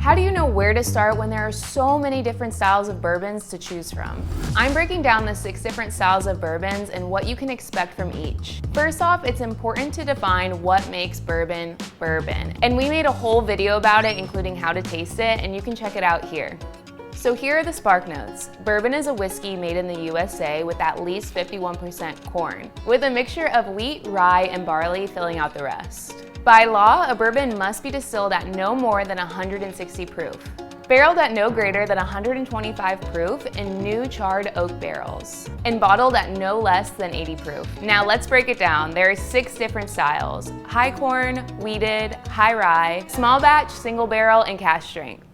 How do you know where to start when there are so many different styles of bourbons to choose from? I'm breaking down the 6 different styles of bourbons and what you can expect from each. First off, it's important to define what makes bourbon bourbon. And we made a whole video about it, including how to taste it, and you can check it out here. So here are the spark notes. Bourbon is a whiskey made in the USA with at least 51% corn, with a mixture of wheat, rye, and barley filling out the rest. By law, a bourbon must be distilled at no more than 160 proof, barreled at no greater than 125 proof in new charred oak barrels, and bottled at no less than 80 proof. Now let's break it down. There are 6 different styles: high corn, wheated, high rye, small batch, single barrel, and cask strength.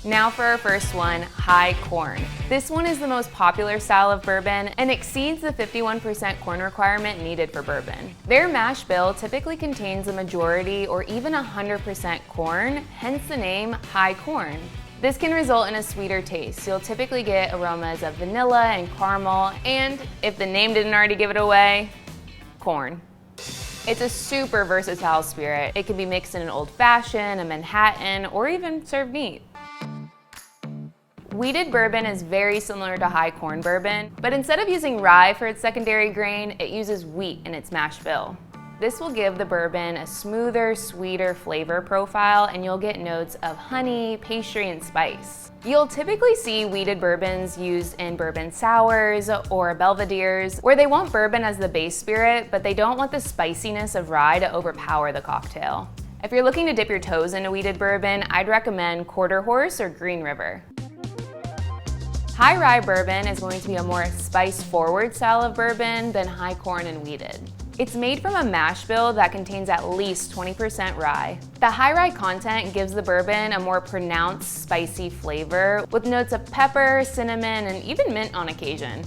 Now for our first one, high corn. This one is the most popular style of bourbon and exceeds the 51% corn requirement needed for bourbon. Their mash bill typically contains a majority or even 100% corn, hence the name high corn. This can result in a sweeter taste. You'll typically get aromas of vanilla and caramel, and if the name didn't already give it away, corn. It's a super versatile spirit. It can be mixed in an old fashioned, a Manhattan, or even served neat. Wheated bourbon is very similar to high corn bourbon, but instead of using rye for its secondary grain, it uses wheat in its mash bill. This will give the bourbon a smoother, sweeter flavor profile, and you'll get notes of honey, pastry, and spice. You'll typically see wheated bourbons used in bourbon sours or belvederes, where they want bourbon as the base spirit, but they don't want the spiciness of rye to overpower the cocktail. If you're looking to dip your toes into wheated bourbon, I'd recommend Quarter Horse or Green River. High rye bourbon is going to be a more spice-forward style of bourbon than high corn and wheated. It's made from a mash bill that contains at least 20% rye. The high rye content gives the bourbon a more pronounced spicy flavor with notes of pepper, cinnamon, and even mint on occasion.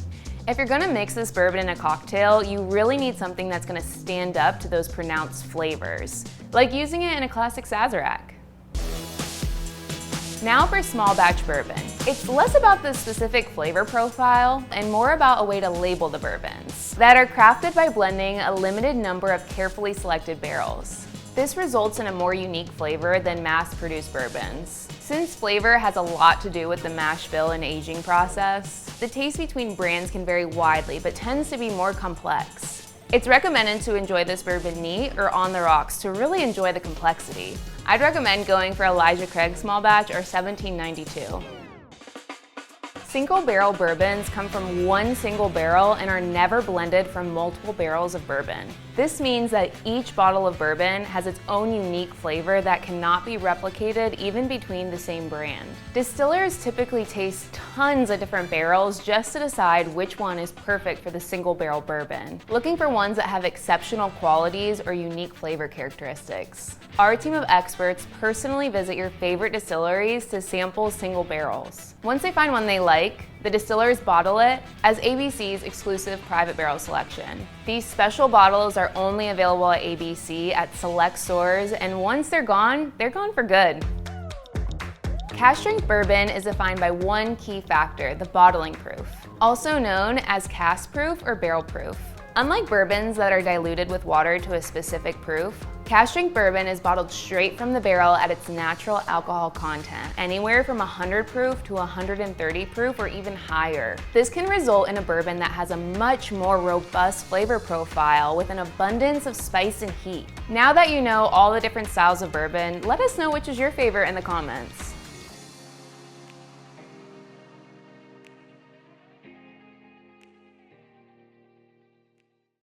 If you're gonna mix this bourbon in a cocktail, you really need something that's gonna stand up to those pronounced flavors, like using it in a classic Sazerac. Now for small batch bourbon. It's less about the specific flavor profile and more about a way to label the bourbons that are crafted by blending a limited number of carefully selected barrels. This results in a more unique flavor than mass-produced bourbons. Since flavor has a lot to do with the mash bill and aging process, the taste between brands can vary widely but tends to be more complex. It's recommended to enjoy this bourbon neat or on the rocks to really enjoy the complexity. I'd recommend going for Elijah Craig Small Batch or 1792. Single barrel bourbons come from one single barrel and are never blended from multiple barrels of bourbon. This means that each bottle of bourbon has its own unique flavor that cannot be replicated even between the same brand. Distillers typically taste tons of different barrels just to decide which one is perfect for the single barrel bourbon, looking for ones that have exceptional qualities or unique flavor characteristics. Our team of experts personally visit your favorite distilleries to sample single barrels. Once they find one they like, the distillers bottle it as ABC's exclusive private barrel selection. These special bottles are only available at ABC at select stores, and once they're gone for good. Cask Strength Bourbon is defined by one key factor, the bottling proof, also known as cask proof or barrel proof. Unlike bourbons that are diluted with water to a specific proof, Cask Strength Bourbon is bottled straight from the barrel at its natural alcohol content, anywhere from 100 proof to 130 proof or even higher. This can result in a bourbon that has a much more robust flavor profile with an abundance of spice and heat. Now that you know all the different styles of bourbon, let us know which is your favorite in the comments.